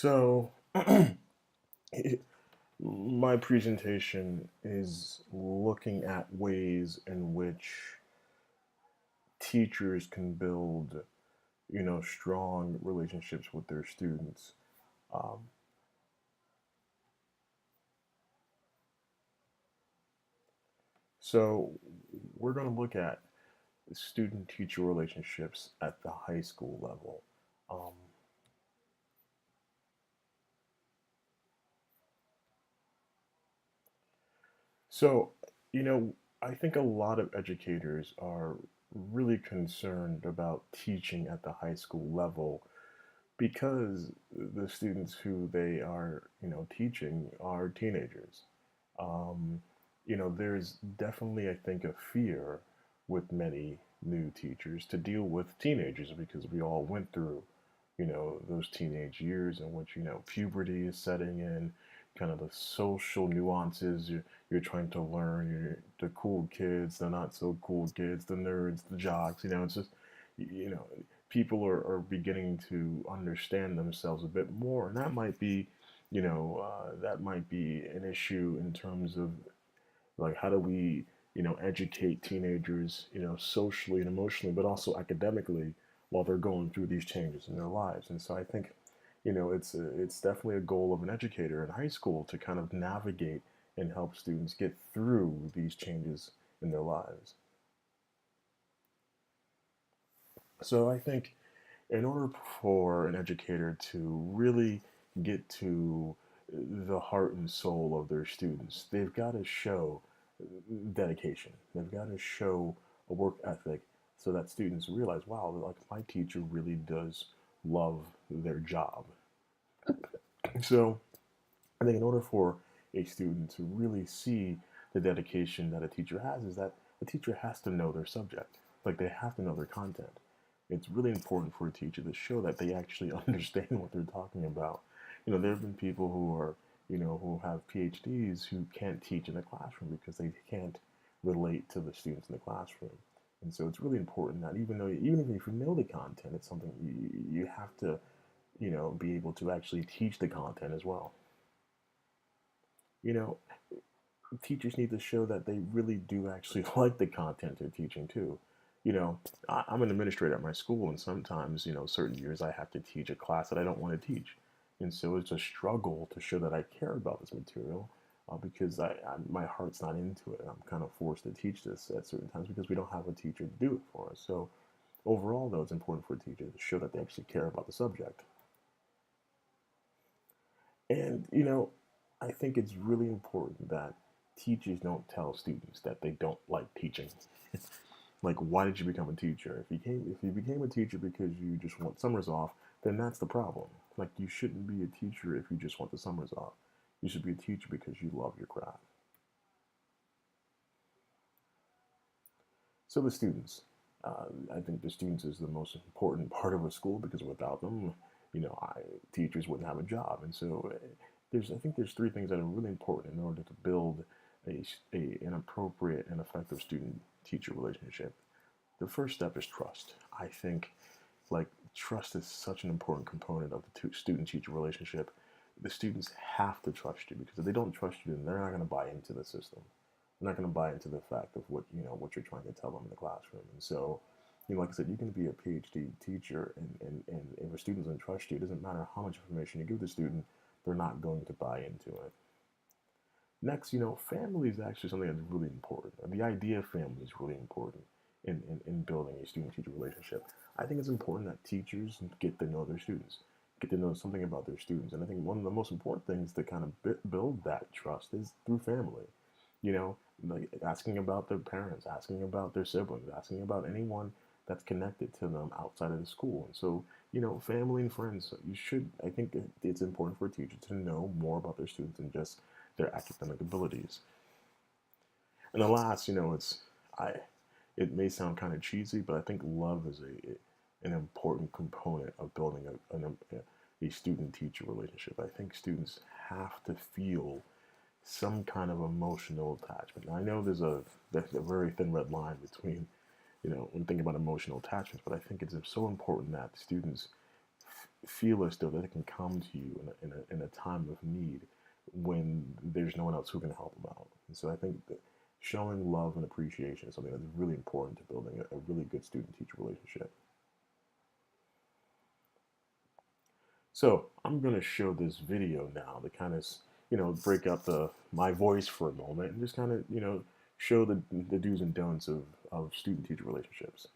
So, my presentation is looking at ways in which teachers can build, strong relationships with their students. Um, so, we're going to look at student-teacher relationships at the high school level. Um, so, you know, I think a lot of educators are really concerned about teaching at the high school level because the students who they are, teaching are teenagers. Um, there's definitely, I think, a fear with many new teachers to deal with teenagers because we all went through, those teenage years in which, puberty is setting in, kind of the social nuances you're trying to learn. The cool kids, the not so cool kids, the nerds, the jocks. It's just, you know, people are beginning to understand themselves a bit more, and that might be an issue in terms of like how do we educate teenagers socially and emotionally, but also academically while they're going through these changes in their lives. And so I think it's definitely a goal of an educator in high school to kind of navigate and help students get through these changes in their lives. So I think in order for an educator to really get to the heart and soul of their students, they've got to show dedication. They've got to show a work ethic so that students realize, wow, like my teacher really does love their job. So I think in order for a student to really see the dedication that a teacher has, is that a teacher has to know their subject. Like they have to know their content. It's really important for a teacher to show that they actually understand what they're talking about. There have been people who are, who have PhDs who can't teach in the classroom because they can't relate to the students in the classroom. And so it's really important that even if you know the content, it's something you have to, be able to actually teach the content as well. You know, Teachers need to show that they really do actually like the content they're teaching too. You know, I'm an administrator at my school, and sometimes, certain years I have to teach a class that I don't want to teach. And so it's a struggle to show that I care about this material because my heart's not into it. I'm kind of forced to teach this at certain times because we don't have a teacher to do it for us. So overall, though, it's important for a teacher to show that they actually care about the subject. And, I think it's really important that teachers don't tell students that they don't like teaching. Like, why did you become a teacher? If you became a teacher because you just want summers off, then that's the problem. Like, you shouldn't be a teacher if you just want the summers off. You should be a teacher because you love your craft. So the students, I think the students is the most important part of a school because without them, teachers wouldn't have a job. And so I think there's three things that are really important in order to build an appropriate and effective student-teacher relationship. The first step is trust. I think like trust is such an important component of the student-teacher relationship. The students have to trust you because if they don't trust you, then they're not going to buy into the system. They're not going to buy into the fact of what you're trying to tell them in the classroom. And so, like I said, you can be a PhD teacher, and if a student doesn't trust you, it doesn't matter how much information you give the student, they're not going to buy into it. Next, family is actually something that's really important. The idea of family is really important in building a student-teacher relationship. I think it's important that teachers get to know their students, get to know something about their students. And I think one of the most important things to kind of build that trust is through family. You know, like asking about their parents, asking about their siblings, asking about anyone that's connected to them outside of the school. And so, family and friends, I think it's important for a teacher to know more about their students than just their academic abilities. And the last, I, it may sound kind of cheesy, but I think love is an important component of building a student-teacher relationship. I think students have to feel some kind of emotional attachment. Now, I know there's a very thin red line between, when thinking about emotional attachments, but I think it's so important that students feel as though they can come to you in a time of need when there's no one else who can help them out. And so I think that showing love and appreciation is something that's really important to building a really good student-teacher relationship. So I'm going to show this video now to kind of, break up my voice for a moment and just kind of, show the do's and don'ts of student-teacher relationships.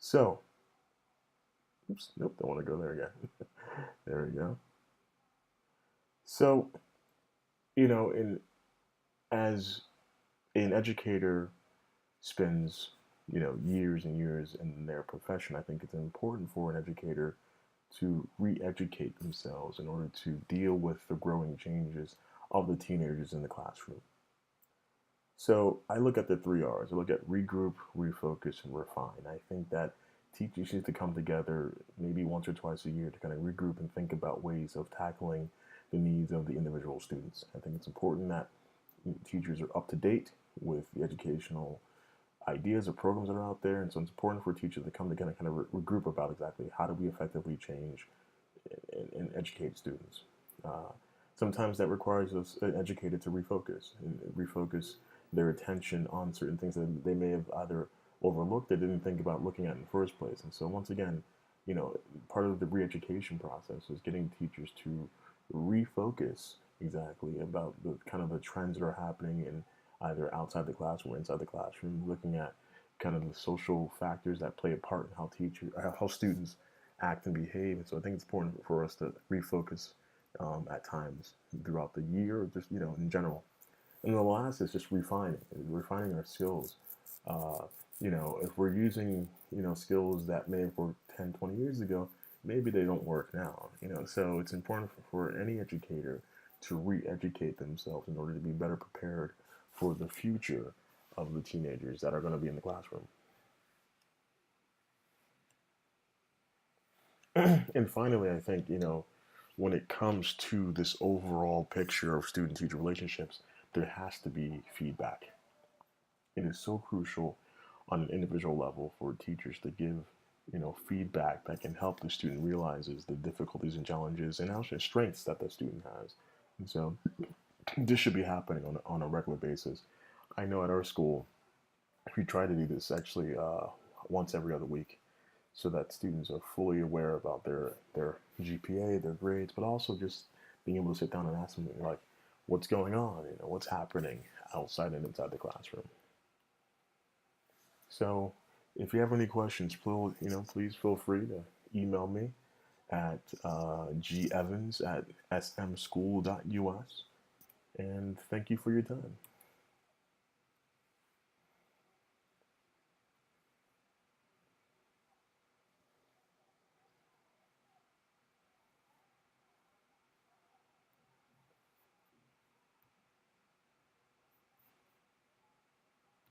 So, oops, nope, don't want to go there again. There we go. So, in as an educator spends, years and years in their profession, I think it's important for an educator to re-educate themselves in order to deal with the growing changes of the teenagers in the classroom. So I look at the three R's. I look at regroup, refocus, and refine. I think that teachers need to come together maybe once or twice a year to kind of regroup and think about ways of tackling the needs of the individual students. I think it's important that teachers are up to date with the educational ideas or programs that are out there, and so it's important for teachers to come together and kind of regroup about exactly how do we effectively change and educate students. Sometimes that requires us, an educator, to refocus and refocus their attention on certain things that they may have either overlooked or didn't think about looking at in the first place. And so once again, part of the re-education process is getting teachers to refocus exactly about the kind of the trends that are happening in either outside the classroom or inside the classroom, looking at kind of the social factors that play a part in how students act and behave. And so I think it's important for us to refocus at times throughout the year, or just in general. And the last is just refining our skills. Uh, if we're using skills that may have worked 10, 20 years ago, maybe they don't work now. So it's important for any educator to re-educate themselves in order to be better prepared for the future of the teenagers that are going to be in the classroom. And finally, I think, when it comes to this overall picture of student teacher relationships, there has to be feedback. It is so crucial on an individual level for teachers to give, feedback that can help the student realizes the difficulties and challenges and also strengths that the student has. And so this should be happening on a regular basis. I know at our school, we try to do this actually once every other week, so that students are fully aware about their GPA, their grades, but also just being able to sit down and ask them like, what's going on, what's happening outside and inside the classroom. So, if you have any questions, please feel free to email me at gevans@smschool.us. And thank you for your time.